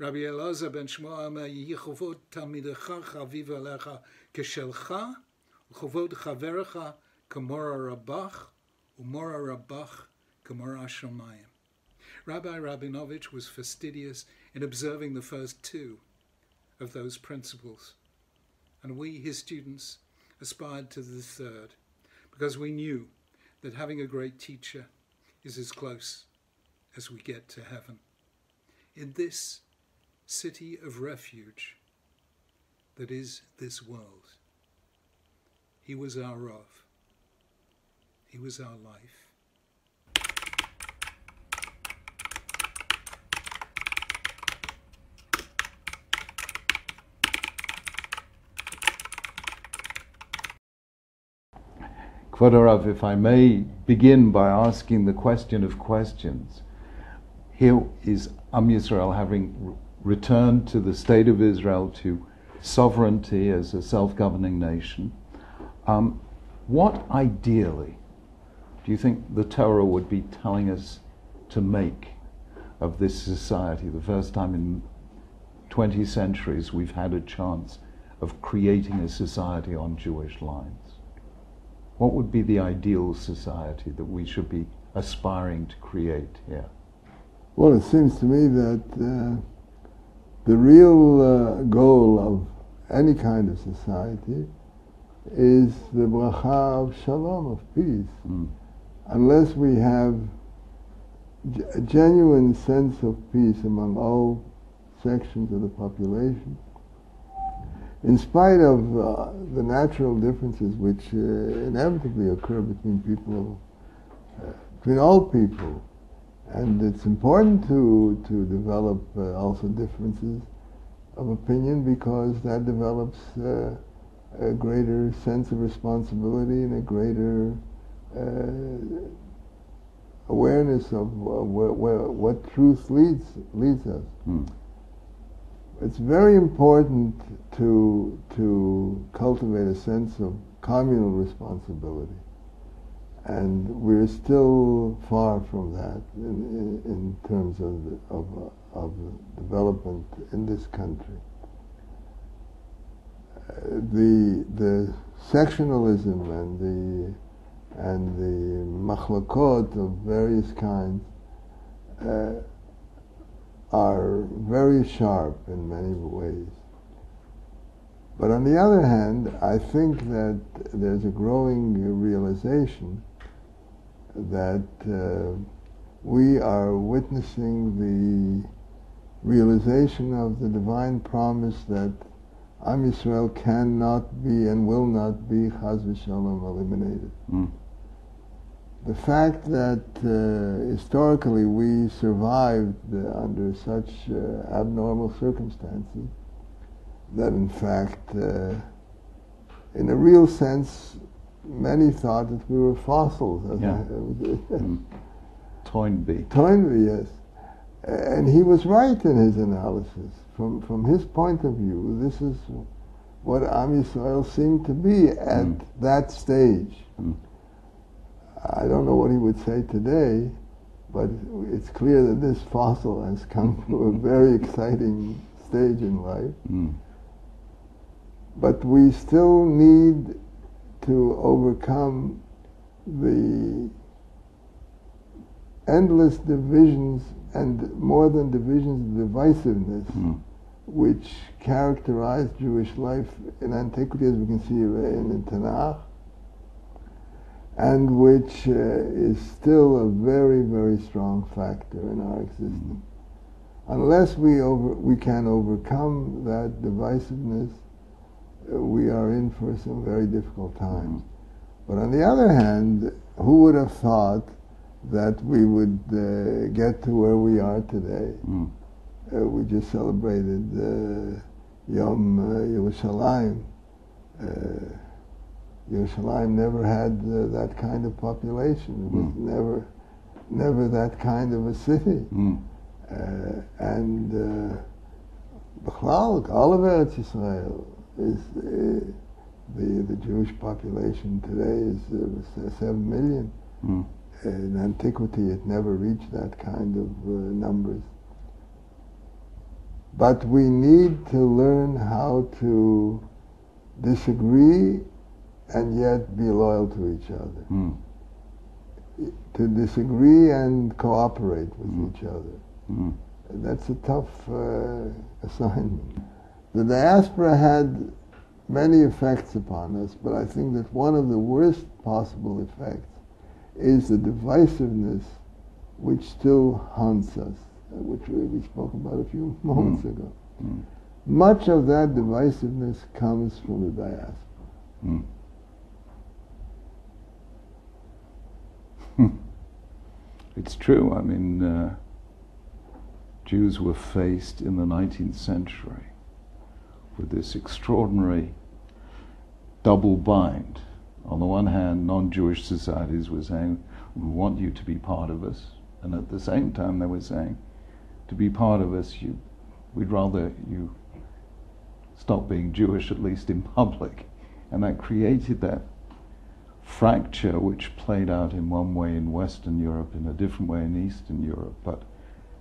רבי אלעזר בן שמוע אומר, יהי כבוד תלמידך חביב עליך כשלך, וכבוד חברך כמור הרבך, ומור הרבך כמור השמיים. Rabbi Rabinowitz was fastidious in observing the first two of those principles, and we, his students, aspired to the third, because we knew that having a great teacher is as close as we get to heaven. In this city of refuge that is this world, he was our Rav. He was our life. Kvod Harav, if I may begin by asking the question of questions. Here is Am Yisrael having returned to the state of Israel, to sovereignty as a self-governing nation. What ideally do you think the Torah would be telling us to make of this society? The first time in 20 centuries we've had a chance of creating a society on Jewish lines. What would be the ideal society that we should be aspiring to create here? Well, it seems to me that the real goal of any kind of society is the bracha of shalom, of peace. Unless we have a genuine sense of peace among all sections of the population, in spite of the natural differences which inevitably occur between people, between all people, and it's important to develop also differences of opinion, because that develops a greater sense of responsibility and a greater awareness of what truth leads us. It's very important to cultivate a sense of communal responsibility, and we're still far from that in terms of development in this country. The sectionalism and the machlokot of various kinds are very sharp in many ways. But on the other hand, I think that there's a growing realization that we are witnessing the realization of the divine promise that Am Yisrael cannot be and will not be chas v'shalom eliminated. The fact that historically we survived under such abnormal circumstances, that in fact, in a real sense, many thought that we were fossils. Toynbee. Toynbee, yes. And he was right in his analysis. From his point of view, this is what Am Yisrael seemed to be at that stage. I don't know what he would say today, but it's clear that this fossil has come to a very exciting stage in life. But we still need to overcome the endless divisions, and more than divisions, divisiveness, which characterized Jewish life in antiquity, as we can see in Tanakh, and which is still a very, very strong factor in our existence. Unless we can overcome that divisiveness, we are in for some very difficult times. But on the other hand, who would have thought that we would get to where we are today? We just celebrated Yom Yerushalayim. Yerushalayim never had that kind of population. It was never that kind of a city. And B'chlal, all of Eretz Yisrael is the Jewish population today is 7 million. In antiquity, it never reached that kind of numbers. But we need to learn how to disagree and yet be loyal to each other. To disagree and cooperate with each other. That's a tough assignment. The diaspora had many effects upon us, but I think that one of the worst possible effects is the divisiveness which still haunts us, which we spoke about a few moments ago. Much of that divisiveness comes from the diaspora. It's true. I mean, Jews were faced in the 19th century with this extraordinary double bind. On the one hand, non-Jewish societies were saying, we want you to be part of us, and at the same time they were saying, to be part of us, we'd rather you stop being Jewish, at least in public. And that created that fracture which played out in one way in Western Europe, in a different way in Eastern Europe, but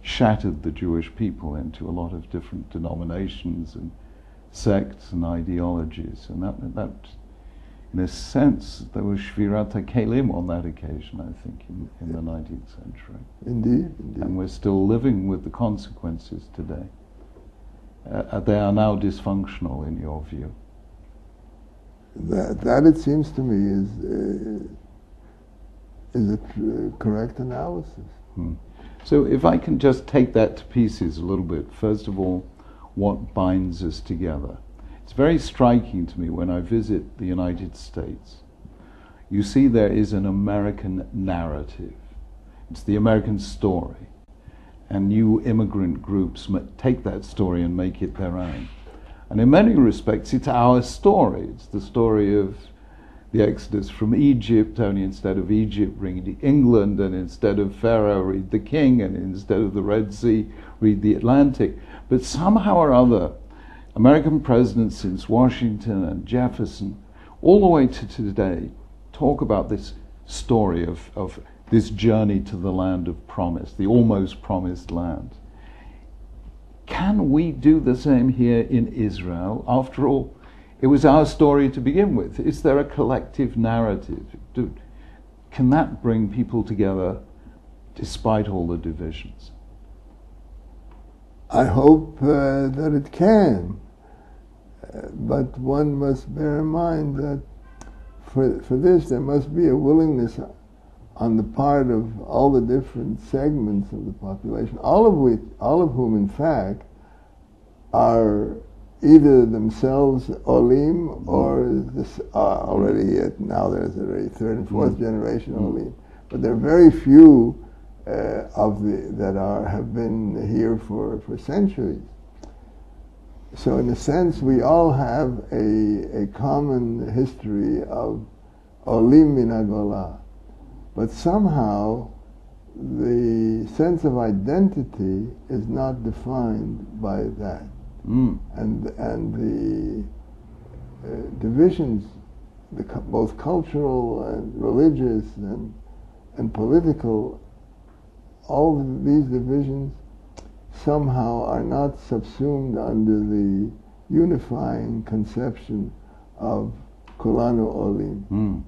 shattered the Jewish people into a lot of different denominations and sects and ideologies. And that in a sense, there was Shvirat HaKelim on that occasion, I think, in the 19th century. Indeed. And we're still living with the consequences today. They are now dysfunctional, in your view. That it seems to me is a correct analysis. So if I can just take that to pieces a little bit. First of all, what binds us together? It's very striking to me when I visit the United States. You see there is an American narrative. It's the American story. And new immigrant groups take that story and make it their own. And in many respects, it's our story. It's the story of the Exodus from Egypt, only instead of Egypt, read England, and instead of Pharaoh, read the king, and instead of the Red Sea, read the Atlantic. But somehow or other, American presidents since Washington and Jefferson, all the way to today, talk about this story of this journey to the land of promise, the almost promised land. Can we do the same here in Israel? After all, it was our story to begin with. Is there a collective narrative? Can that bring people together despite all the divisions? I hope that it can. But one must bear in mind that for this there must be a willingness on the part of all the different segments of the population, all of whom in fact are either themselves olim or already now there's already third and fourth generation olim, but there are very few that have been here for centuries. So in a sense, we all have a common history of olim min hagolah. But somehow the sense of identity is not defined by that. And the divisions, both cultural and religious and political, all these divisions somehow are not subsumed under the unifying conception of Kulanu Olim.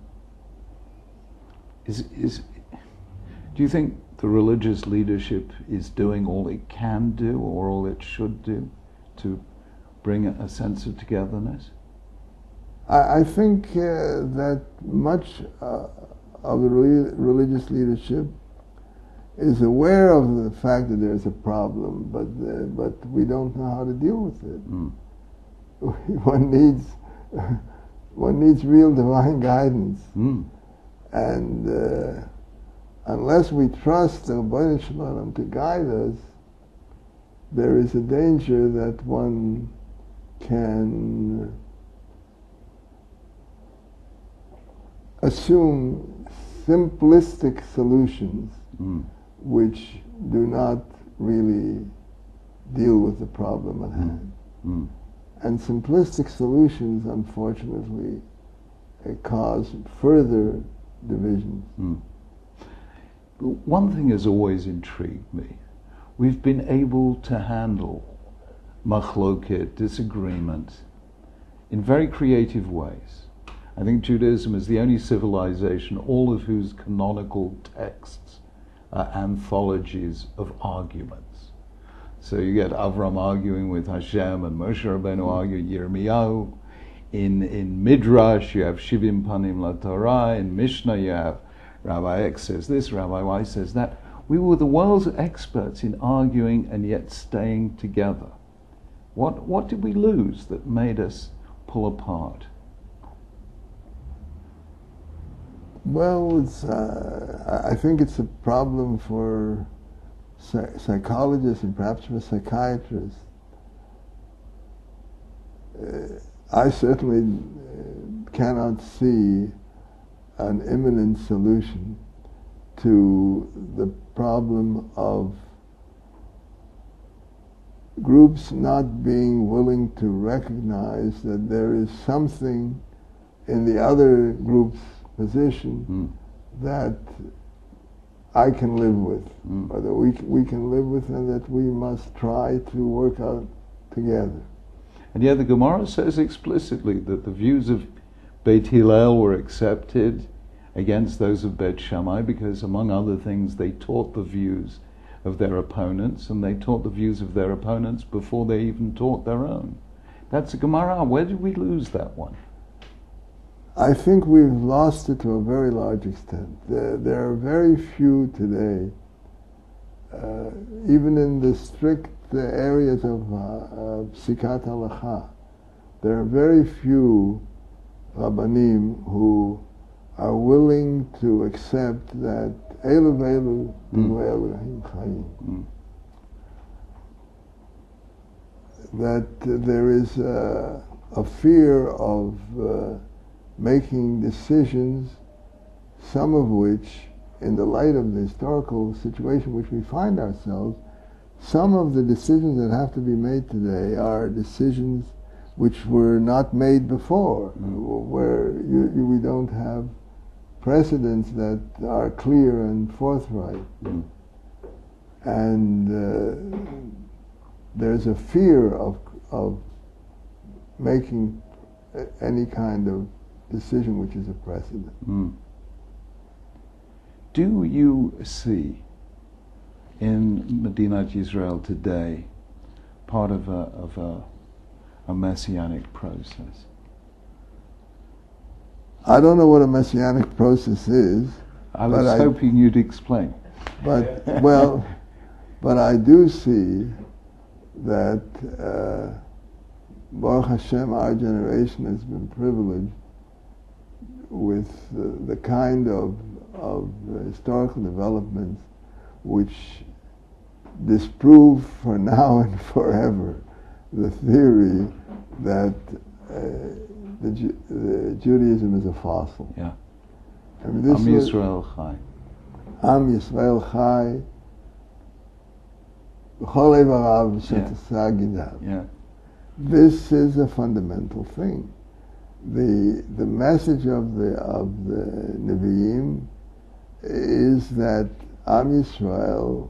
Do you think the religious leadership is doing all it can do or all it should do to bring a sense of togetherness? I think that much of the religious leadership is aware of the fact that there's a problem, but we don't know how to deal with it. One needs real divine guidance. And unless we trust the Rabbeinu Shalom to guide us, there is a danger that one can assume simplistic solutions which do not really deal with the problem at hand. And simplistic solutions, unfortunately, cause further divisions. One thing has always intrigued me. We've been able to handle machloket, disagreement, in very creative ways. I think Judaism is the only civilization, all of whose canonical texts are anthologies of arguments. So you get Avram arguing with Hashem, and Moshe Rabbeinu arguing with Yirmiyahu. In Midrash, you have Shivim Panim LaTorah. In Mishnah, you have Rabbi X says this, Rabbi Y says that. We were the world's experts in arguing and yet staying together. What did we lose that made us pull apart? Well, I think it's a problem for psychologists and perhaps for psychiatrists. I certainly cannot see an imminent solution to the problem of groups not being willing to recognize that there is something in the other group's position that I can live with, or that we can live with, and that we must try to work out together. And yet the Gemara says explicitly that the views of Beit Hillel were accepted against those of Beit Shammai because, among other things, they taught the views of their opponents, and they taught the views of their opponents before they even taught their own. That's a Gemara. Where did we lose that one? I think we've lost it to a very large extent. There are very few today, even in the strict areas of Psikat Halakha, there are very few Rabbanim who are willing to accept that Elu v'elu Divrei Elohim Chayim. That there is a fear of making decisions, some of which, in the light of the historical situation which we find ourselves, some of the decisions that have to be made today are decisions which were not made before, where we don't have precedents that are clear and forthright. And there's a fear of making any kind of decision which is a precedent. Do you see in Medina Israel today part of a messianic process? I don't know what a messianic process is. I was hoping you'd explain. But but I do see that Baruch Hashem, our generation has been privileged with the kind of historical developments which disprove for now and forever the theory that the Judaism is a fossil. Yeah. I mean, this Am Yisrael Chai. Am Yisrael Chai. B'chol evarav she'tasa gidav. Yeah. This is a fundamental thing. The message of the Nevi'im is that Am Yisrael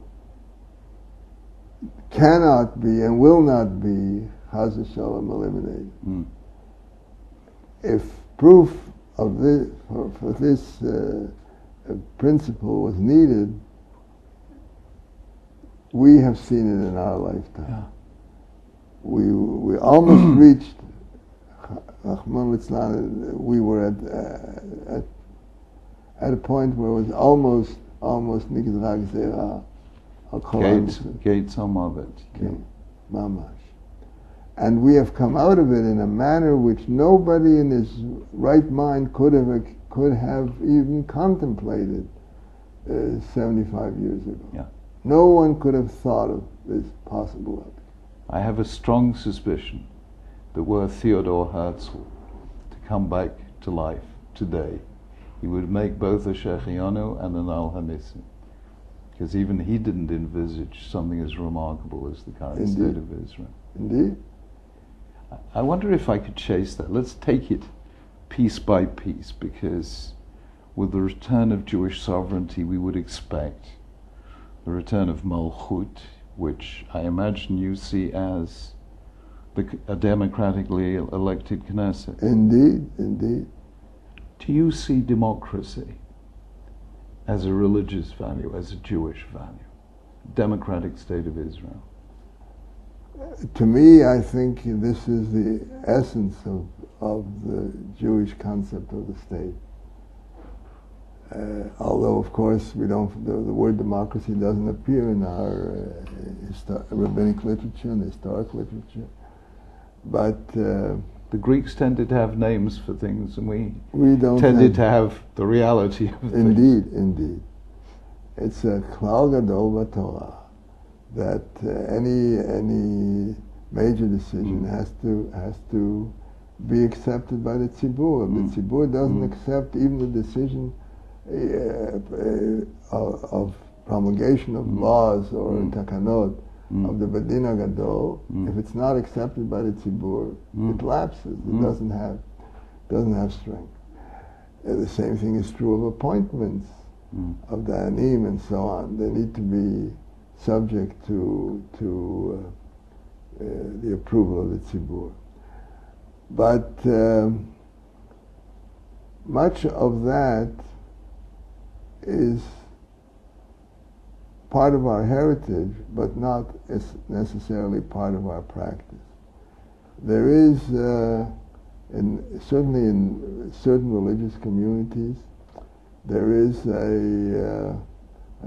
cannot be and will not be Chas v'Shalom eliminated. If proof of this for this principle was needed, we have seen it in our lifetime. Yeah. We almost reached. We were at a point where it was almost Nigzra Gzera al Kol Gates of it. Mamash. And we have come out of it in a manner which nobody in his right mind could have even contemplated 75 years ago. Yeah. No one could have thought of this possible outcome. I have a strong suspicion that were Theodor Herzl to come back to life today, he would make both a Shechianu and an Al-Hanisi, because even he didn't envisage something as remarkable as the current state of Israel. Indeed. I wonder if I could chase that. Let's take it piece by piece, because with the return of Jewish sovereignty we would expect the return of Malchut, which I imagine you see as a democratically elected Knesset. Indeed, indeed. Do you see democracy as a religious value, as a Jewish value, democratic state of Israel? To me, I think this is the essence of the Jewish concept of the state. Although, of course, we don't. The word democracy doesn't appear in our rabbinic literature and historic literature, but the Greeks tended to have names for things, and we don't tended to have the reality of things. Indeed, indeed. It's a klal gadol b'Torah that any major decision has to be accepted by the tzibur. If the tzibur doesn't accept even the decision of promulgation of laws or takanot of the Medina Gadol, if it's not accepted by the tzibur, it lapses. It doesn't have strength. The same thing is true of appointments of dayanim and so on. They need to be subject to the approval of the tzibur. But much of that is part of our heritage, but not necessarily part of our practice. There is, certainly in certain religious communities, there is a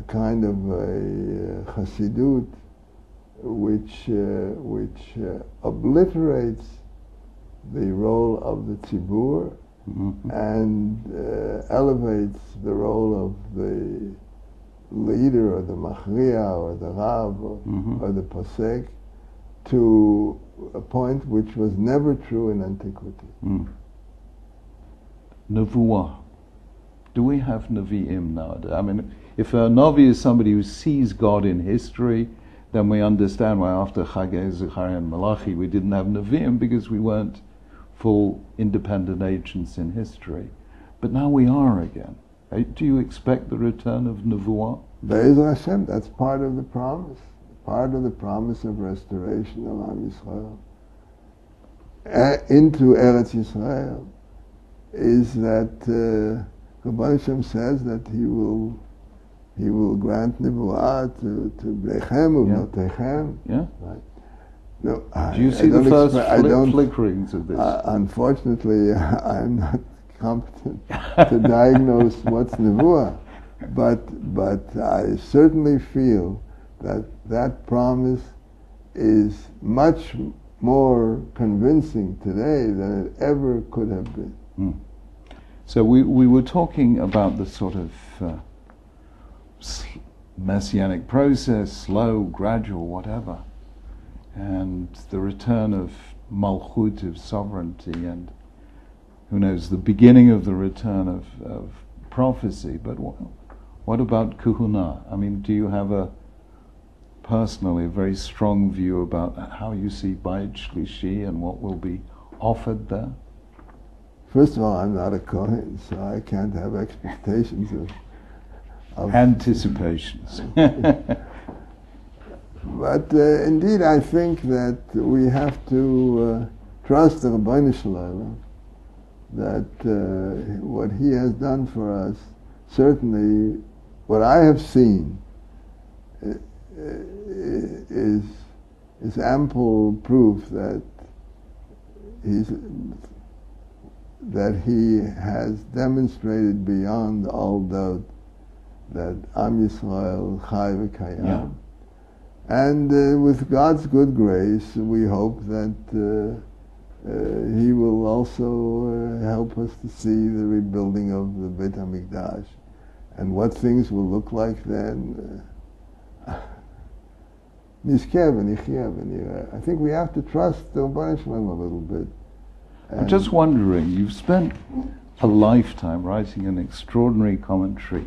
kind of a chassidut which obliterates the role of the tzibur and elevates the role of the leader or the machriya or the rav or the posek to a point which was never true in antiquity. Nevuah. Do we have Nevi'im nowadays? I mean, if a Navi is somebody who sees God in history, then we understand why after Chagei, Zechariah and Malachi we didn't have Nevi'im, because we weren't full independent agents in history. But now we are again. Do you expect the return of Nevuah? Be'ez Hashem, that's part of the promise. Part of the promise of restoration of Am Yisrael into Eretz Yisrael is that Rabbi Hashem says that He will grant Nevuah to Brechem Uvnotechem. Yeah. Right. No, do you see the first flickerings of this? Unfortunately, I'm not competent to diagnose what's Nevuah, but I certainly feel that promise is much more convincing today than it ever could have been. So we were talking about the sort of messianic process, slow, gradual, whatever, and the return of malchut, of sovereignty, and who knows, the beginning of the return of prophecy. But what about kuhuna? I mean, do you have personally a very strong view about how you see Bayit Shlishi and what will be offered there? First of all, I'm not a Kohen, so I can't have expectations of anticipations. But indeed, I think that we have to trust the Rabbeinu Shalom, that what He has done for us, certainly what I have seen is ample proof that He has demonstrated beyond all doubt that Am Yisrael Chai v'Kayam. Yeah. And with God's good grace, we hope that He will also help us to see the rebuilding of the Beit HaMikdash. And what things will look like then, I think we have to trust the Rebbeinu Shalom a little bit. I'm just wondering, you've spent a lifetime writing an extraordinary commentary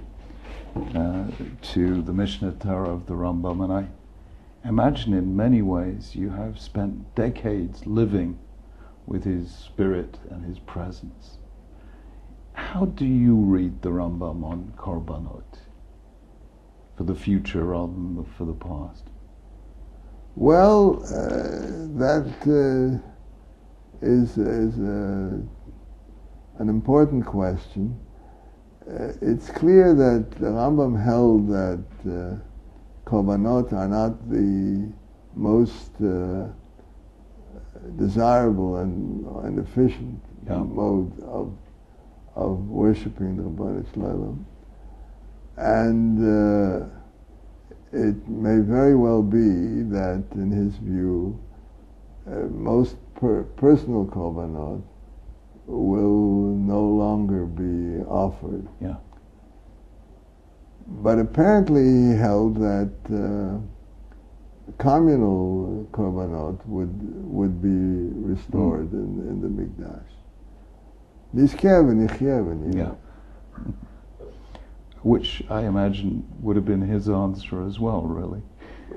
to the Mishnah Torah of the Rambam, and I imagine in many ways you have spent decades living with his spirit and his presence. How do you read the Rambam on korbanot for the future rather than for the past? Well, that is an important question. It's clear that the Rambam held that korbanot are not the most desirable and efficient mode of worshiping the Rebbeinu Shalom. And it may very well be that, in his view, most personal korbanot will no longer be offered. Yeah. But apparently he held that communal korbanot would be restored in the Mikdash. Yeah. Which I imagine would have been his answer as well, really.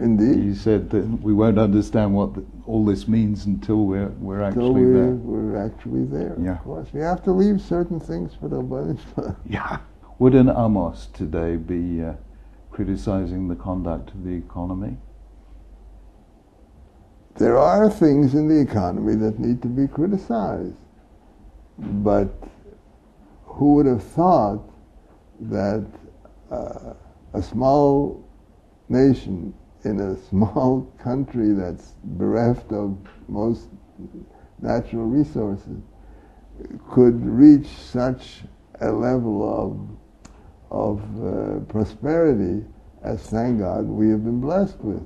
Indeed. He said that we won't understand what all this means until we're actually there. We're actually there, Yeah. of course. We have to leave certain things for the Rebbeinu. Yeah. Would an Amos today be criticizing the conduct of the economy? There are things in the economy that need to be criticized. But who would have thought that a small nation in a small country that's bereft of most natural resources could reach such a level of prosperity as, thank God, we have been blessed with.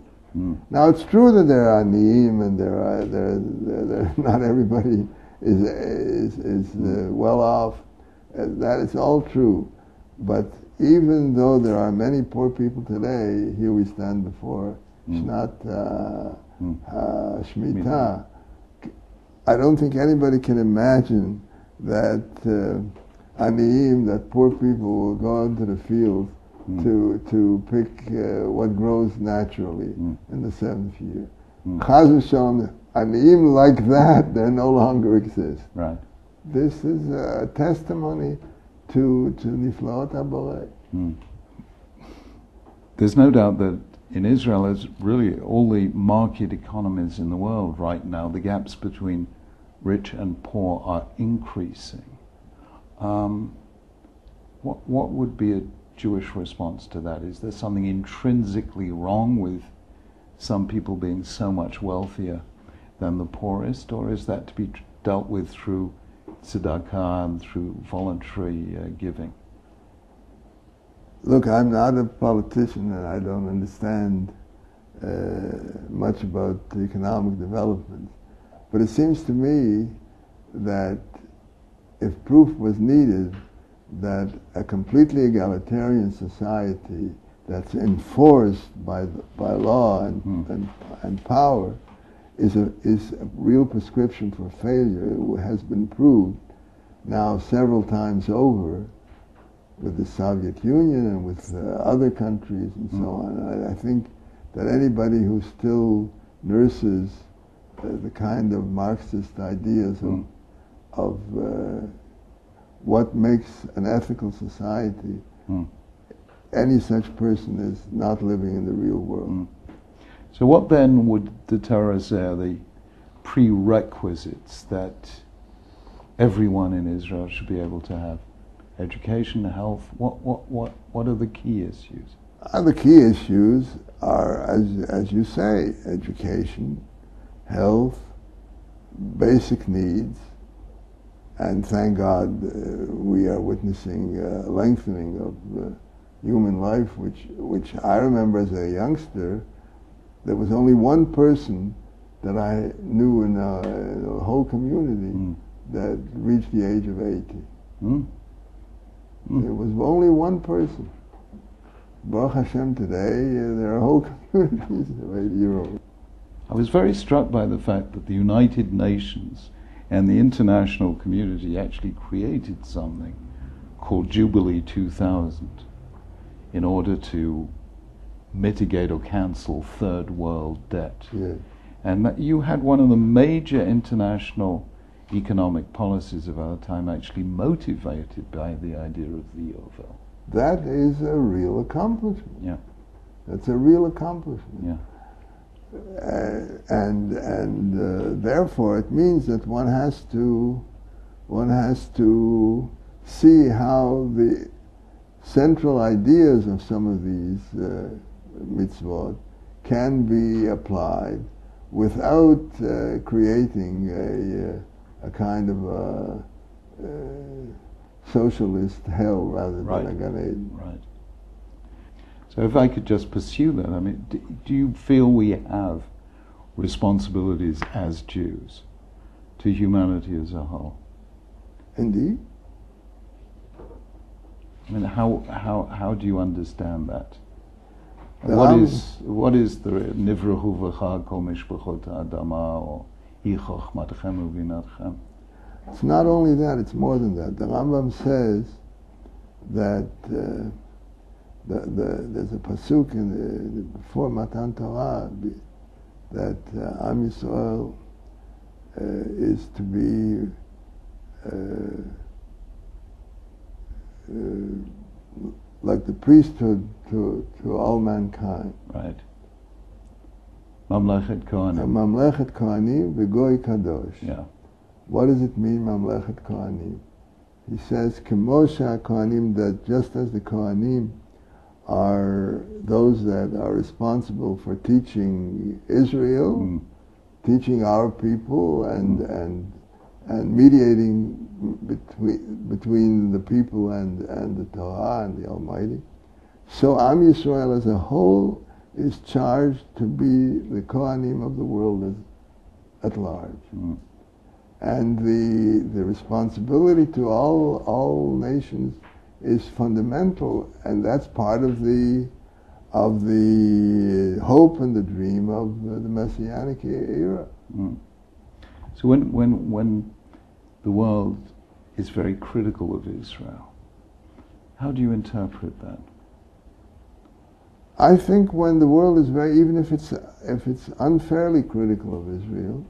Now, it's true that there are Aniyim and there not everybody is well off. That is all true. But even though there are many poor people today, here we stand before Shnat Shemitah. I don't think anybody can imagine that Aniyim, that poor people will go into the field to pick what grows naturally in the seventh year. Chaz v'shalom, Aniyim like that, they no longer exist. Right. This is a testimony to Niflaot HaBorei. There's no doubt that in Israel, as really all the market economies in the world right now, the gaps between rich and poor are increasing. What would be a Jewish response to that? Is there something intrinsically wrong with some people being so much wealthier than the poorest, or is that to be dealt with through tzedakah and through voluntary giving? Look, I'm not a politician and I don't understand much about economic development, but it seems to me that if proof was needed that a completely egalitarian society that's enforced by law and power is a real prescription for failure. It has been proved now several times over with the Soviet Union and with other countries and so on. I think that anybody who still nurses the kind of Marxist ideas of what makes an ethical society, any such person is not living in the real world. So what then would deter us are the prerequisites that everyone in Israel should be able to have? Education, health, what are the key issues? The key issues are, as you say, education, health, basic needs, and thank God we are witnessing a lengthening of human life, which I remember as a youngster. There was only one person that I knew in the whole community that reached the age of 80. There was only one person. Baruch Hashem, today there are whole communities of 80-year-olds. I was very struck by the fact that the United Nations and the international community actually created something called Jubilee 2000 in order to mitigate or cancel third world debt. Yes. And that you had one of the major international economic policies of our time actually motivated by the idea of the Yovel. That is a real accomplishment. Yeah. That's a real accomplishment. Yeah. therefore it means that one has to see how the central ideas of some of these mitzvot can be applied without creating a kind of a socialist hell rather than a Gan Eden. Right. So if I could just pursue that, I mean, do you feel we have responsibilities as Jews to humanity as a whole? Indeed. I mean, how do you understand that? What is the nivrahu v'cha kol mishpachot ha'adama or hi chochmatchem uvinatchem? It's not only that; it's more than that. The Rambam says that there's a pasuk before Matan Torah that Am Yisrael is to be like the priesthood to all mankind. Right. Mamlechet Kohanim. Mamlechet Kohanim v'goy kadosh. Yeah. What does it mean, Mamlechet Kohanim? He says, Kemosha Kohanim, that just as the Kohanim are those that are responsible for teaching Israel, teaching our people, and mediating between the people and the Torah and the Almighty. So Am Yisrael as a whole is charged to be the Kohanim of the world at large. And the responsibility to all nations is fundamental, and that's part of the hope and the dream of the Messianic era. So when the world is very critical of Israel, how do you interpret that? I think when the world is even if it's unfairly critical of Israel,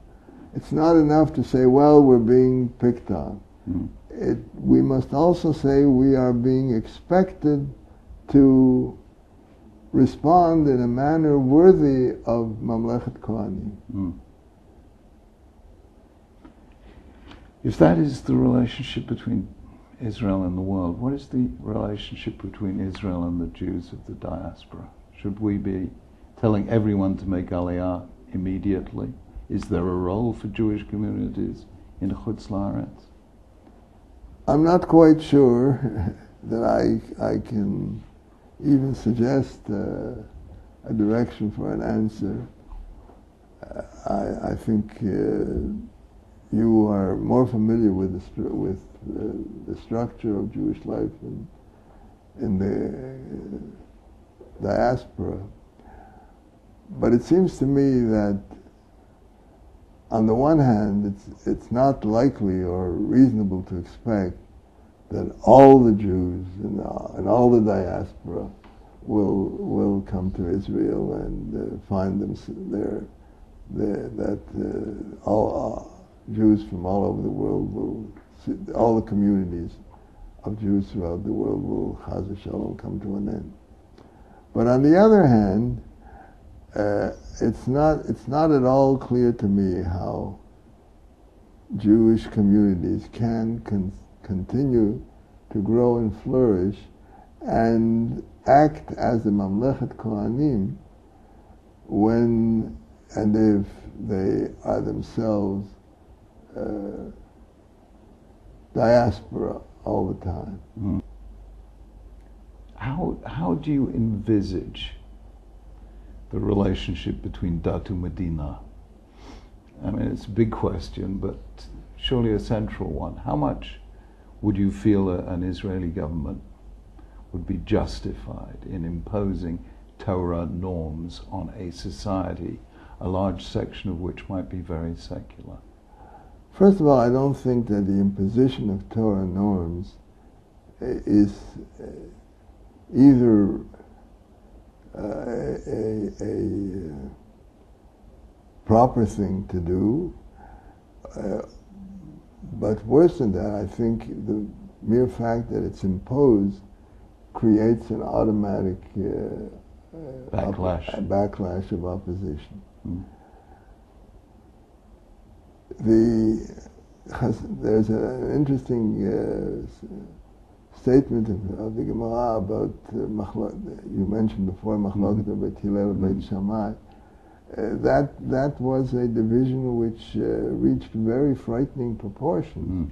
it's not enough to say, well, we're being picked on. We must also say we are being expected to respond in a manner worthy of Mamlechet Kohanim. If that is the relationship between Israel and the world, what is the relationship between Israel and the Jews of the diaspora? Should we be telling everyone to make Aliyah immediately? Is there a role for Jewish communities in Chutz La'aretz? I'm not quite sure that I can even suggest a direction for an answer. I think you are more familiar with the structure of Jewish life in the diaspora. But it seems to me that on the one hand, it's not likely or reasonable to expect that all the Jews and all the diaspora will come to Israel and find them there. That all Jews from all over the world all the communities of Jews throughout the world will, Chaz v'Shalom, come to an end. But on the other hand, it's not at all clear to me how Jewish communities can continue to grow and flourish and act as the Mamlechet Kohanim when and if they are themselves diaspora all the time. How do you envisage the relationship between Dat and Medina? I mean, it's a big question, but surely a central one. How much would you feel an Israeli government would be justified in imposing Torah norms on a society, a large section of which might be very secular? First of all, I don't think that the imposition of Torah norms is either a proper thing to do, but worse than that, I think the mere fact that it's imposed creates an automatic backlash of opposition. There's an interesting statement of the Gemara about you mentioned before Machloket Beit Hillel Beit Shammai. That was a division which reached very frightening proportions.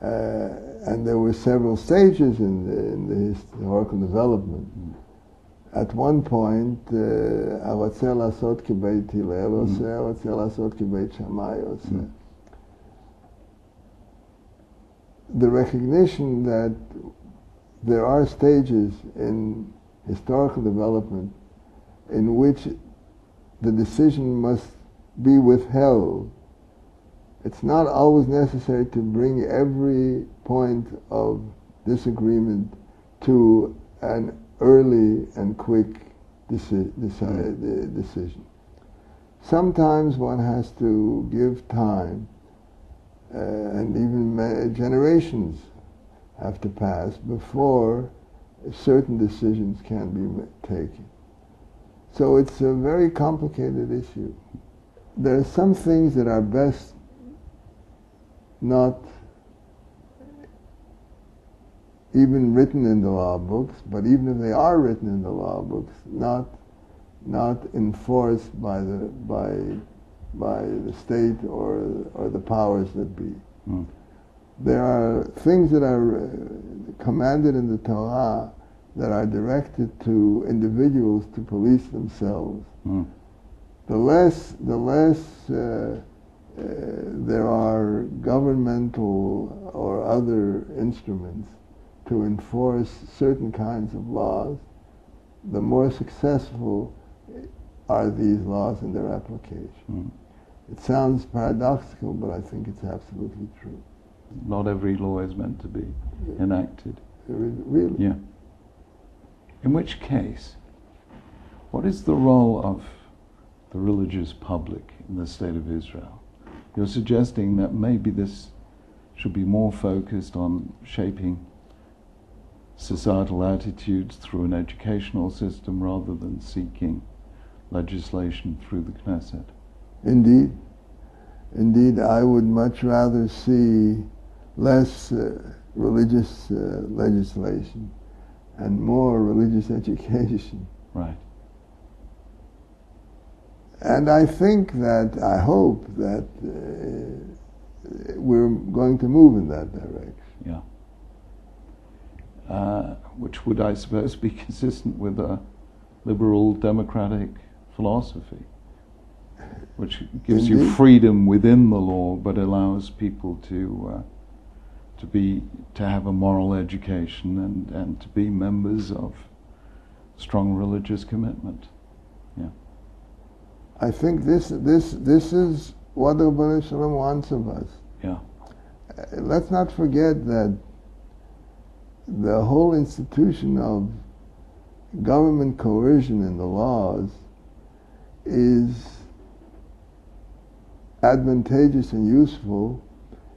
And there were several stages in the historical development. At one point, הרוצה לעשות כבית הלל עושה, הרוצה לעשות כבית שמאי עושה. The recognition that there are stages in historical development in which the decision must be withheld. It's not always necessary to bring every point of disagreement to an early and quick decision. Sometimes one has to give time, and even generations have to pass before certain decisions can be taken. So it's a very complicated issue. There are some things that are best not even written in the law books, but even if they are written in the law books, not enforced by the state or the powers that be. There are things that are commanded in the Torah that are directed to individuals to police themselves. The less there are governmental or other instruments to enforce certain kinds of laws, the more successful are these laws in their application. It sounds paradoxical, but I think it's absolutely true. Not every law is meant to be enacted. Really? Yeah. In which case, what is the role of the religious public in the state of Israel? You're suggesting that maybe this should be more focused on shaping societal attitudes through an educational system rather than seeking legislation through the Knesset. Indeed. Indeed, I would much rather see less religious legislation and more religious education. Right. And I think that, I hope that we're going to move in that direction. Yeah. Which would, I suppose, be consistent with a liberal democratic philosophy, which gives you freedom within the law, but allows people to have a moral education and to be members of strong religious commitment. Yeah. I think this is what the Rebbeinu Shalom wants of us. Yeah. Let's not forget that the whole institution of government coercion in the laws is advantageous and useful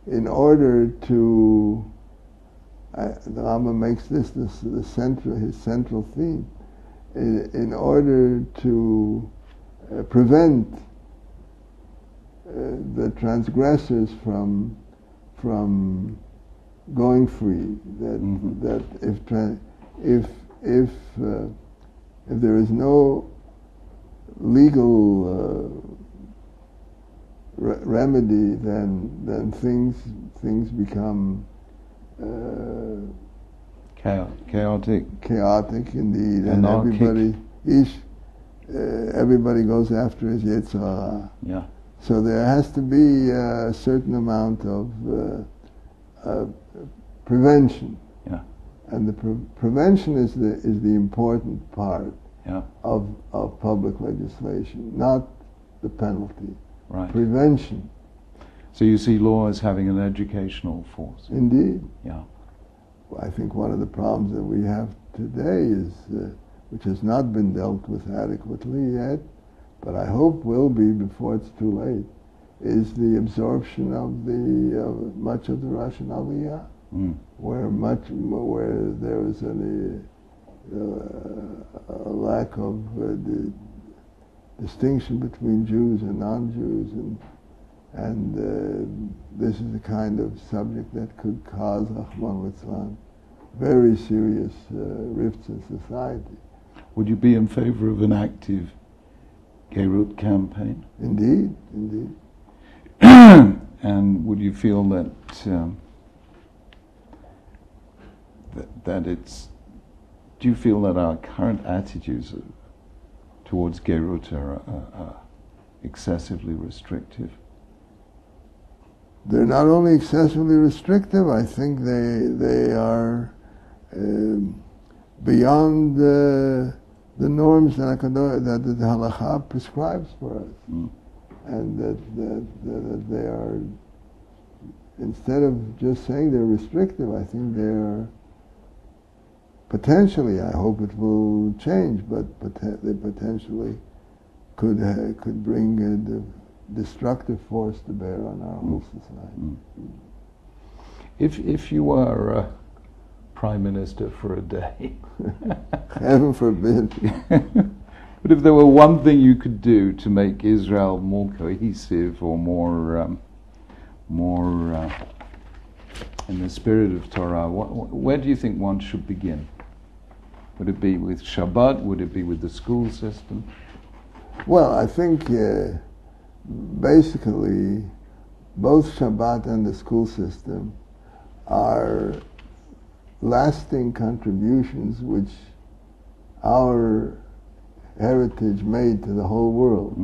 in order to, the Rambam makes this his central theme, in order to prevent the transgressors from going free. That if there is no legal remedy, then things become chaotic indeed, and everybody goes after his Yetzirah. Yeah. So there has to be a certain amount of prevention. Yeah. And the prevention is the important part of public legislation, not the penalty. Right. Prevention. So you see law as having an educational force. Indeed. Yeah. I think one of the problems that we have today is, which has not been dealt with adequately yet, but I hope will be before it's too late, is the absorption of much of the Russian Aliyah, where there is a lack of distinction between Jews and non-Jews, and this is the kind of subject that could cause, Rahman al-Islam, very serious rifts in society. Would you be in favor of an active Geirut campaign? Indeed, indeed. And would you feel that that it's? Do you feel that our current attitudes towards Geirut are excessively restrictive? They're not only excessively restrictive, I think they are beyond the norms that the Halakha prescribes for us. And that they are, instead of just saying they're restrictive, I think they are potentially, I hope it will change, but they potentially could bring a destructive force to bear on our whole society. If you were Prime Minister for a day, heaven forbid. But if there were one thing you could do to make Israel more cohesive or more in the spirit of Torah, where do you think one should begin? Would it be with Shabbat? Would it be with the school system? Well, I think basically both Shabbat and the school system are lasting contributions which our heritage made to the whole world.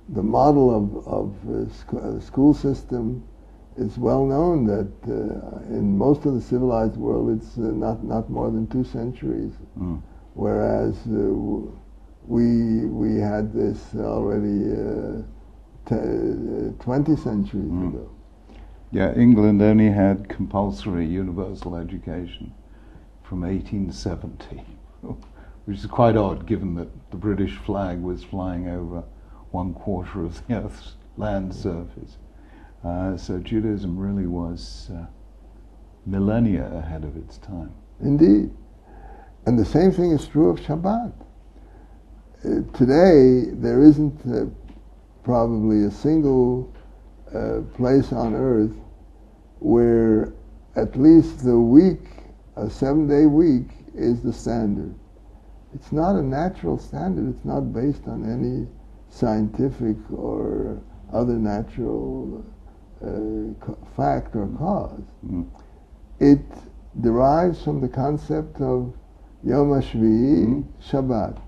The model of the school system is well known that in most of the civilized world it's not more than 2 centuries, whereas we had this already 20 centuries ago. Yeah, England only had compulsory universal education from 1870, which is quite odd given that the British flag was flying over 1/4 of the Earth's land surface. So Judaism really was millennia ahead of its time. Indeed. And the same thing is true of Shabbat. Today, there isn't probably a single place on earth where at least the week, a 7-day week, is the standard. It's not a natural standard. It's not based on any scientific or other natural fact or cause. It derives from the concept of Yom HaShvi'i, Shabbat.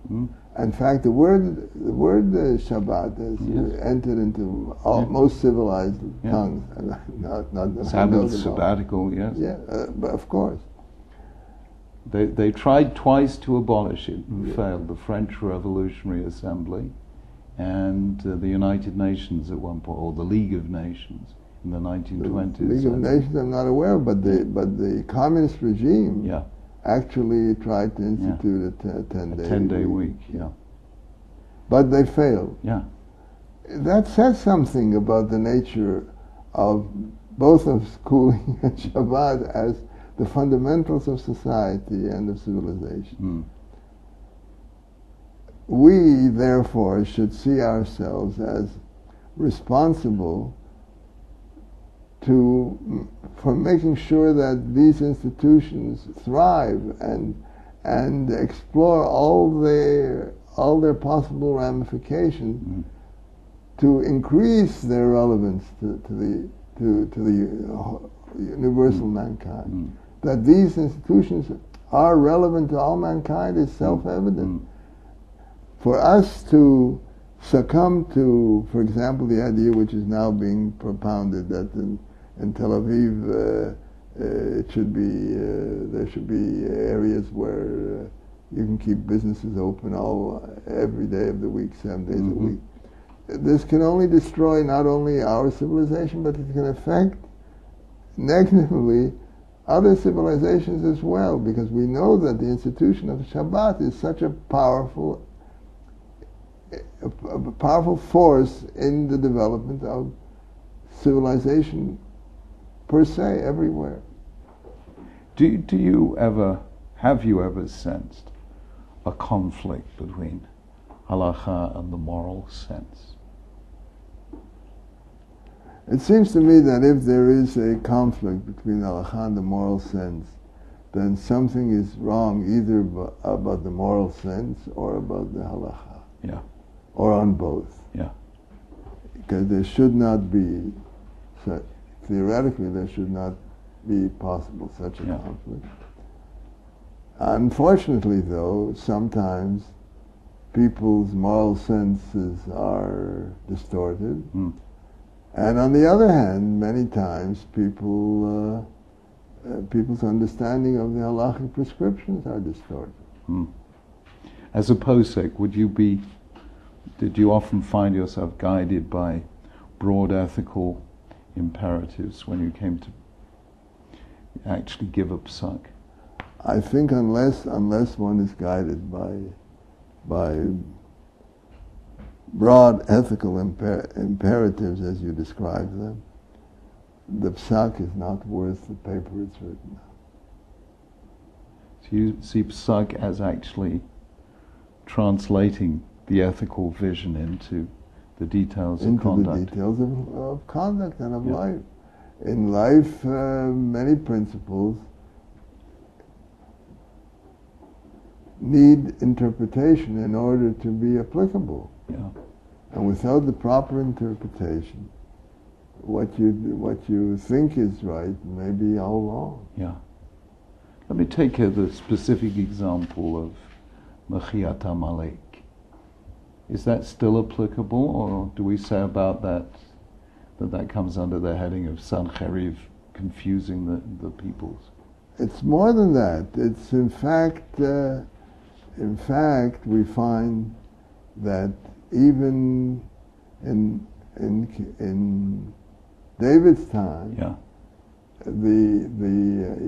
In fact, the word Shabbat has entered into most civilized tongues. Not Sabbath, sabbatical, yes. Yeah, but of course. They tried twice to abolish it and failed. The French Revolutionary Assembly and the United Nations at one point, or the League of Nations in the 1920s. The League of Nations I'm not aware of, but the communist regime actually tried to institute a 10-day week. Yeah. But they failed. Yeah. That says something about the nature of both of schooling and Shabbat as the fundamentals of society and of civilization. We, therefore, should see ourselves as responsible for making sure that these institutions thrive and explore all their possible ramifications to increase their relevance to the universal mankind. That these institutions are relevant to all mankind is self-evident. For us to succumb to, for example, the idea which is now being propounded that in Tel Aviv there should be areas where you can keep businesses open every day of the week, 7 days a week. This can only destroy not only our civilization, but it can affect negatively other civilizations as well, because we know that the institution of Shabbat is such a powerful force in the development of civilization per se everywhere. Have you ever sensed a conflict between halakha and the moral sense? It seems to me that if there is a conflict between halakha and the moral sense, then something is wrong either about the moral sense or about the halakha. Yeah. Or on both. Yeah. Because there should not be, theoretically there should not be possible such a conflict. Unfortunately though, sometimes people's moral senses are distorted. And on the other hand, many times people's understanding of the halachic prescriptions are distorted. As a posek, did you often find yourself guided by broad ethical imperatives when you came to actually give up psak? I think unless one is guided by broad ethical imperatives as you describe them, the psak is not worth the paper it's written on. So you see psak as actually translating the ethical vision into the details of conduct. Into the details of conduct and of life. In life, many principles need interpretation in order to be applicable. Yeah. And without the proper interpretation, what you think is right may be all wrong. Yeah. Let me take the specific example of Mechiat Amalek. Is that still applicable, or do we say about that comes under the heading of Sancheriv, confusing the peoples? It's more than that. It's in fact we find that even in David's time, the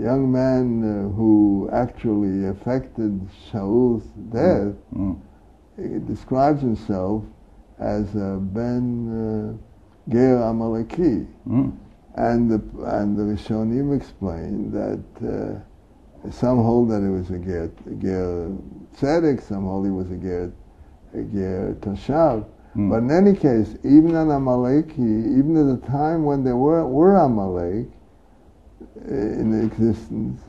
young man who actually affected Shaul's death, he describes himself as Ben Ger Amaleki, and the Rishonim explain that some hold that it was a Ger Tzedek, some hold he was a Ger Toshav. But in any case, even an Amaleki, even at the time when there were Amalek in existence,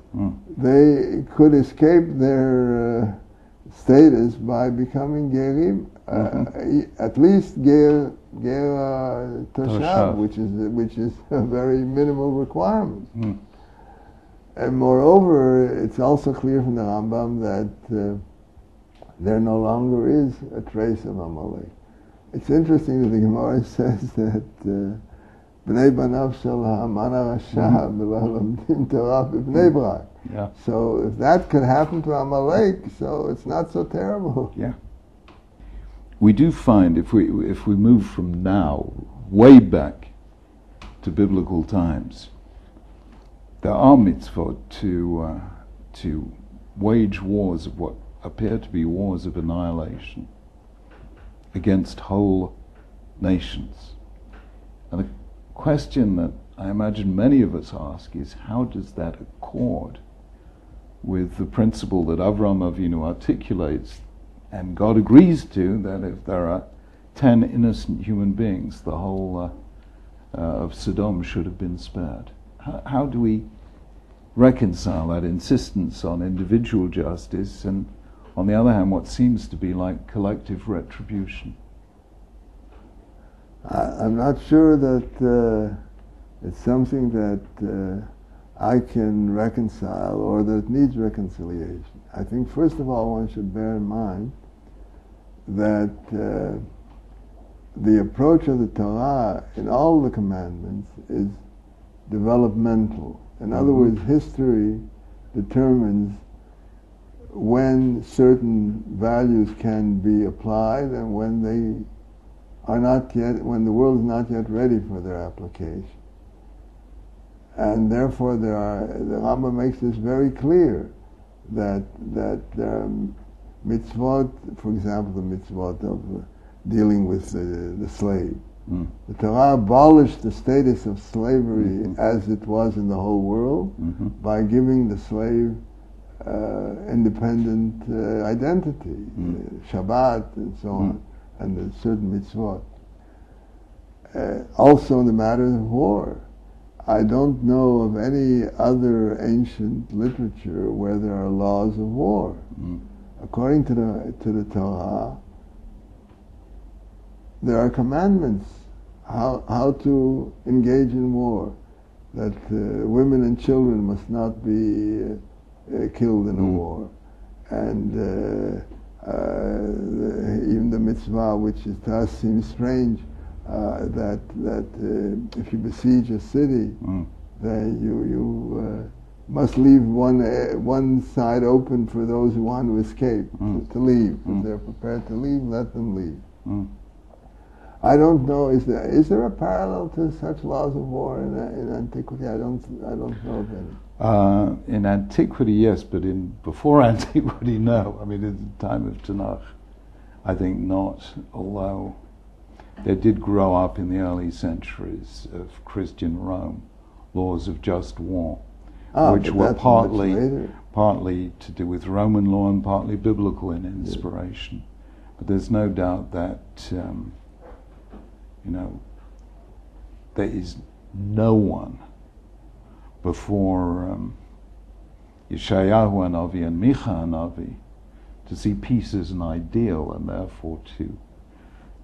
they could escape their status by becoming Gerim, at least Ger Toshav, which is a very minimal requirement. And moreover, it's also clear from the Rambam that there no longer is a trace of Amalek. It's interesting that the Gemara says that Bnei Banav Shel Haman HaRasha B'Lamdim Torah B'Bnei Brak. So if that could happen to Amalek, so it's not so terrible. Yeah. We do find, if we move from now way back to biblical times, there are mitzvot to wage wars of what appear to be wars of annihilation against whole nations. And the question that I imagine many of us ask is, how does that accord with the principle that Avraham Avinu articulates and God agrees to, that if there are 10 innocent human beings, the whole of Sodom should have been spared? How do we reconcile that insistence on individual justice and, on the other hand, what seems to be like collective retribution? I'm not sure that it's something that I can reconcile or that needs reconciliation. I think, first of all, one should bear in mind that the approach of the Torah in all the commandments is developmental. In other words, history determines when certain values can be applied and when they are not yet, when the world is not yet ready for their application. And therefore the Rambam makes this very clear, that there are mitzvot, for example, the mitzvot of dealing with the slave. The Torah abolished the status of slavery as it was in the whole world by giving the slave independent identity, Shabbat and so on, and the certain mitzvot. Also in the matter of war, I don't know of any other ancient literature where there are laws of war. According to the Torah, there are commandments how to engage in war, that women and children must not be killed in a war, and even the mitzvah, which to us seems strange, that if you besiege a city, then you must leave one side open for those who want to escape, to leave. If they're prepared to leave, let them leave. I don't know. Is there a parallel to such laws of war in antiquity? I don't know of any. In antiquity, yes, but before antiquity, no. I mean, at the time of Tanakh, I think not. Although there did grow up in the early centuries of Christian Rome laws of just war, which were partly to do with Roman law and partly biblical in inspiration. But there's no doubt that there is no one before Yeshayahu Hanavi and Micha Hanavi to see peace as an ideal and therefore to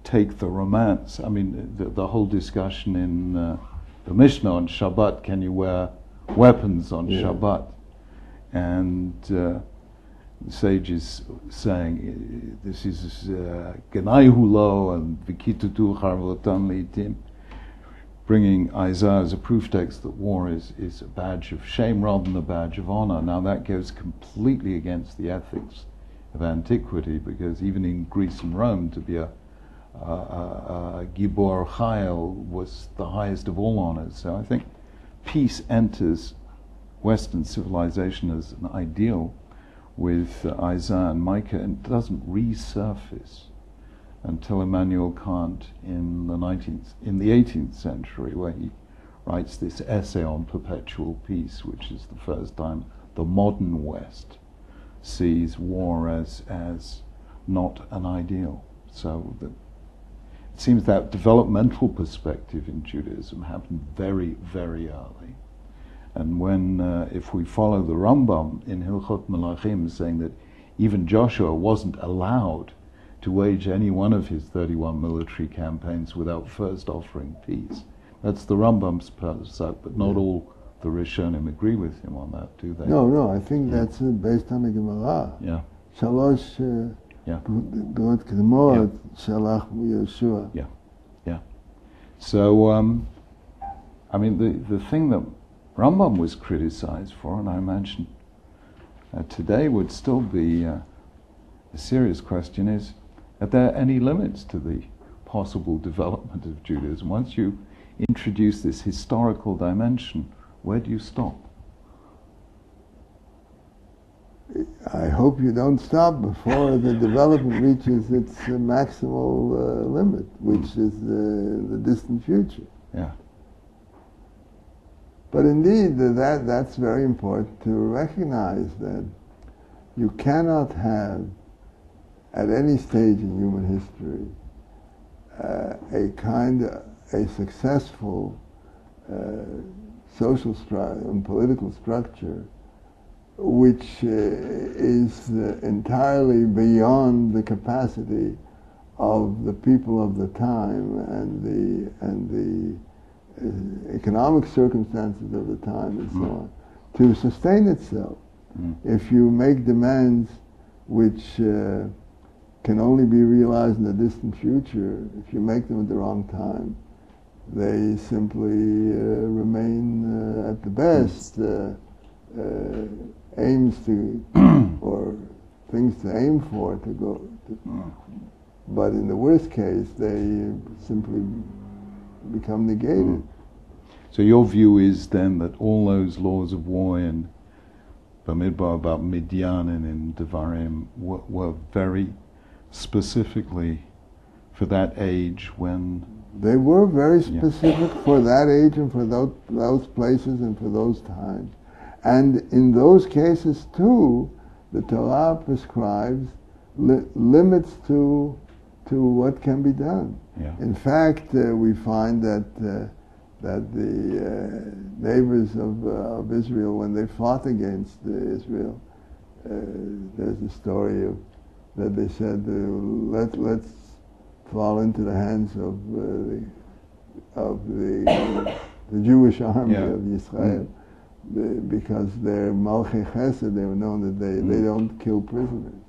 take the romance. I mean, the whole discussion in the Mishnah on Shabbat, can you wear weapons on Shabbat? And the sages saying, this is Genai Hulo and Vikitutu Charvotan Litim, bringing Isaiah as a proof text that war is a badge of shame rather than a badge of honor. Now that goes completely against the ethics of antiquity, because even in Greece and Rome, to be a Gibor Chayil was the highest of all honors. So I think peace enters Western civilization as an ideal with Isaiah and Micah, and doesn't resurface until Immanuel Kant in the 18th century, where he writes this essay on perpetual peace, which is the first time the modern West sees war as not an ideal. So it seems that developmental perspective in Judaism happened very, very early. And when, if we follow the Rambam in Hilchot Melachim, saying that even Joshua wasn't allowed to wage any one of his 31 military campaigns without first offering peace. That's the Rambam's psak, but not all the Rishonim agree with him on that, do they? No, I think that's based on the Gemara. Yeah. Shalosh Dot Kedmot Shalach Yeshua. Yeah. So, I mean, the thing that Rambam was criticized for, and I imagine today would still be a serious question, is, are there any limits to the possible development of Judaism? Once you introduce this historical dimension, where do you stop? I hope you don't stop before the development reaches its maximal limit, which is the distant future. Yeah. But indeed, that's very important to recognize, that you cannot have, at any stage in human history, a successful social and political structure which is entirely beyond the capacity of the people of the time and the economic circumstances of the time and so on, to sustain itself. If you make demands which can only be realized in the distant future, if you make them at the wrong time, they simply remain at the best aims to or things to aim for to go to, but in the worst case they simply become negated. So your view is then that all those laws of war in Bamidbar about Midian and in Devarim were very specifically for that age, when they were very specific for that age and for those places and for those times. And in those cases too, the Torah prescribes limits to what can be done. Yeah. In fact, we find that the neighbors of Israel, when they fought against Israel, there's a story that they said, let's fall into the hands of the Jewish army of Israel, because they're Malchei Chesed. They were known that they don't kill prisoners.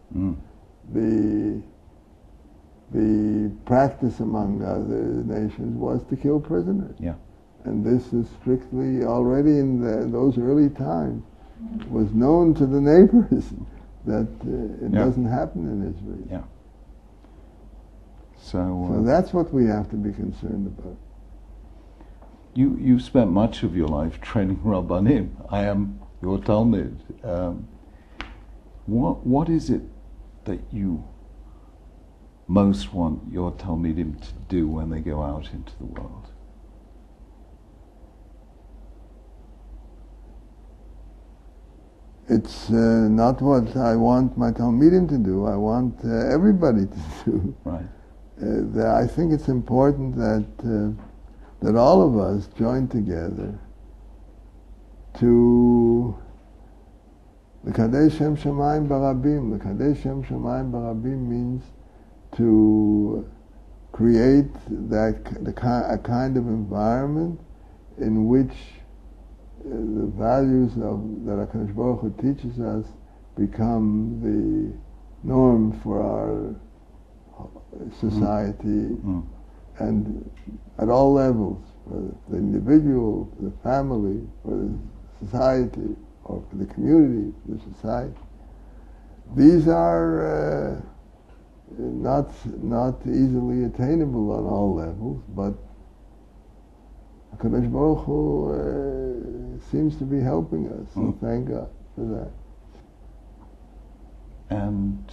The practice among other nations was to kill prisoners. Yeah. And this is strictly, already in those early times, was known to the neighbors that it doesn't happen in Israel. Yeah. So that's what we have to be concerned about. You've spent much of your life training Rabbanim. I am your Talmud. What is it that you most want your Talmidim to do when they go out into the world? It's not what I want my Talmidim to do. I want everybody to do. Right. I think it's important that all of us join together to the Kadesh Shem Shamayim Barabim. The Kadesh Shem Shamayim Barabim means to create a kind of environment in which the values that HaKadosh Baruch Hu teaches us become the norm for our society, and at all levels, for the individual, for the family, for the society, or for the community, for the society. These are not easily attainable on all levels, but HaKadosh Baruch Hu seems to be helping us, so thank God for that. And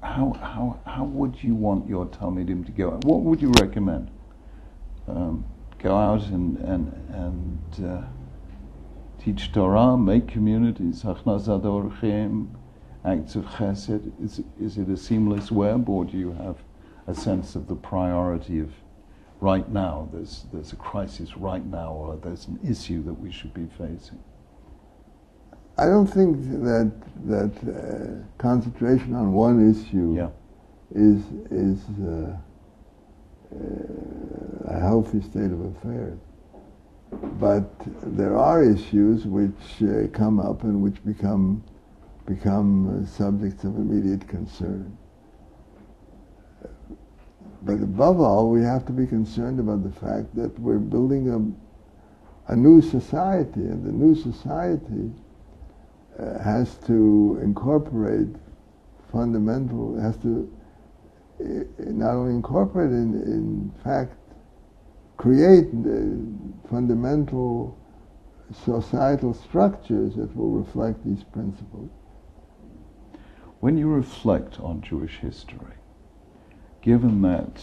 how would you want your Talmidim to go out? What would you recommend? Go out and teach Torah, make communities, Hachnasat Borochim, acts of Chesed. Is it a seamless web, or do you have a sense of the priority of right now? There's a crisis right now, or there's an issue that we should be facing. I don't think that concentration on one issue is a healthy state of affairs. But there are issues which come up and which become subjects of immediate concern. But above all, we have to be concerned about the fact that we're building a new society, and the new society has to incorporate has to not only incorporate, in fact, create fundamental societal structures that will reflect these principles. When you reflect on Jewish history, given that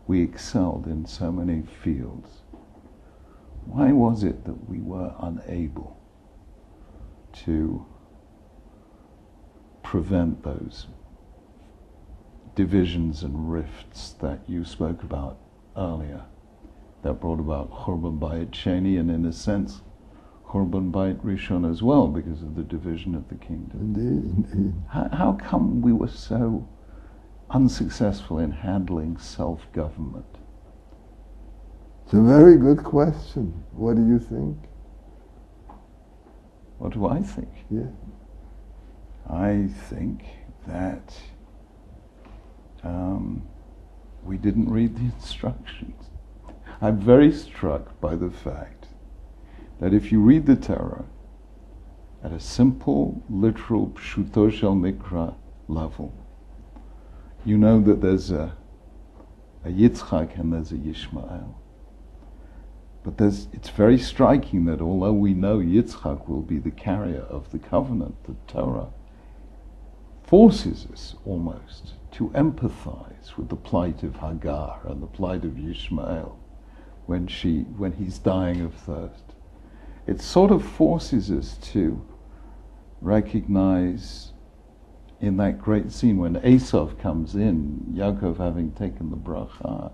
we excelled in so many fields, why was it that we were unable to prevent those divisions and rifts that you spoke about earlier, that brought about Churban Bayit Sheni, and in a sense Churban Bayit Rishon as well, because of the division of the kingdom? Indeed. How come we were so unsuccessful in handling self-government? It's a very good question. What do you think? What do I think? Yeah. I think that we didn't read the instructions. I'm very struck by the fact that if you read the Torah at a simple, literal, pshuto shel mikra level, you know that there's a Yitzchak and there's a Yishmael. But it's very striking that although we know Yitzchak will be the carrier of the covenant, the Torah forces us almost to empathize with the plight of Hagar and the plight of Yishmael, when he's dying of thirst. It sort of forces us to recognize in that great scene when Esav comes in, Yaakov having taken the bracha,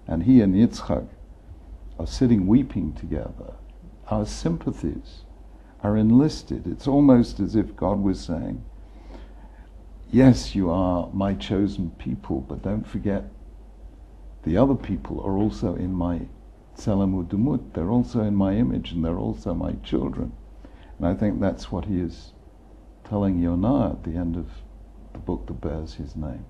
and he and Yitzchak are sitting weeping together, our sympathies are enlisted. It's almost as if God was saying, yes, you are my chosen people, but don't forget the other people are also in my tselem udumut, they're also in my image, and they're also my children. And I think that's what he is telling Yonah at the end of the book that bears his name.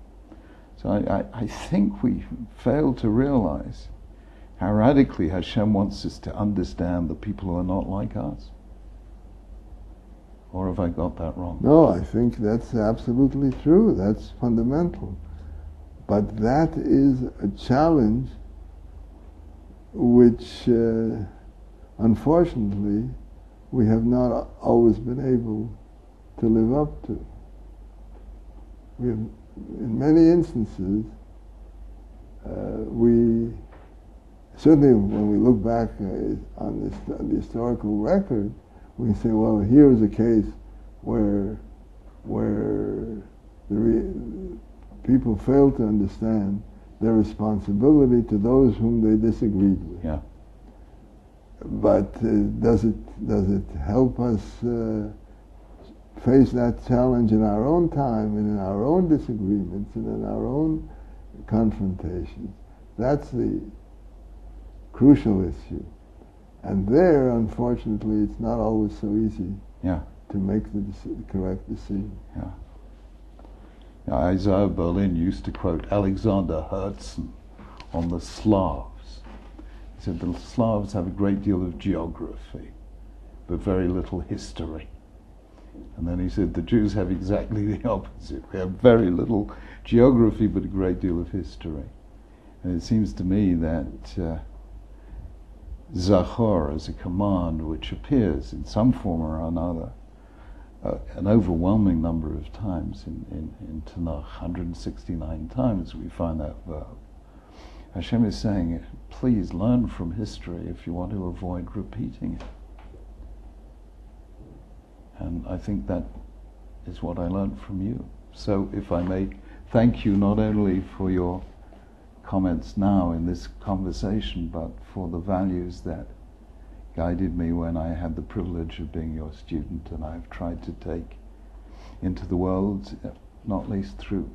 So I think we fail to realize how radically Hashem wants us to understand the people who are not like us. Or have I got that wrong? No, I think that's absolutely true. That's fundamental. But that is a challenge which, unfortunately, we have not always been able to live up to. We have, in many instances, we certainly, when we look back on the historical record, we say, well, here is a case where people failed to understand their responsibility to those whom they disagreed with. Yeah. But does it help us face that challenge in our own time and in our own disagreements and in our own confrontations? That's the crucial issue. And there, unfortunately, it's not always so easy to make the correct decision. Yeah. Isaiah Berlin used to quote Alexander Herzen on the Slavs. He said the Slavs have a great deal of geography, but very little history. And then he said the Jews have exactly the opposite. We have very little geography, but a great deal of history. And it seems to me that Zachor as a command which appears in some form or another an overwhelming number of times in Tanakh, 169 times we find that verb. Hashem is saying, please learn from history if you want to avoid repeating it. And I think that is what I learned from you. So if I may thank you not only for your comments now in this conversation, but for the values that guided me when I had the privilege of being your student, and I've tried to take into the world, not least through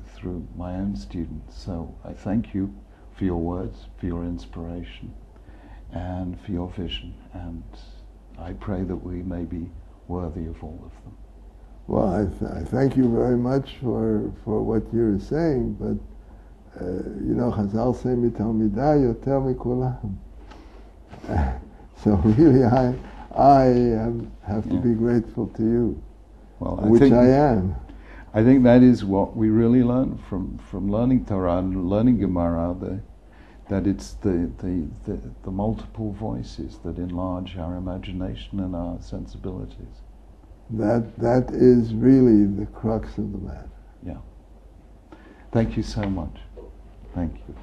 my own students. So I thank you for your words, for your inspiration, and for your vision, and I pray that we may be worthy of all of them. Well, I thank you very much for what you're saying, but Chazal say mitalmidai yoter mikulam. So really, I have to be grateful to you, which I am. I think that is what we really learn from learning Torah and learning Gemara, that it's the multiple voices that enlarge our imagination and our sensibilities. That is really the crux of the matter. Yeah. Thank you so much. Thank you.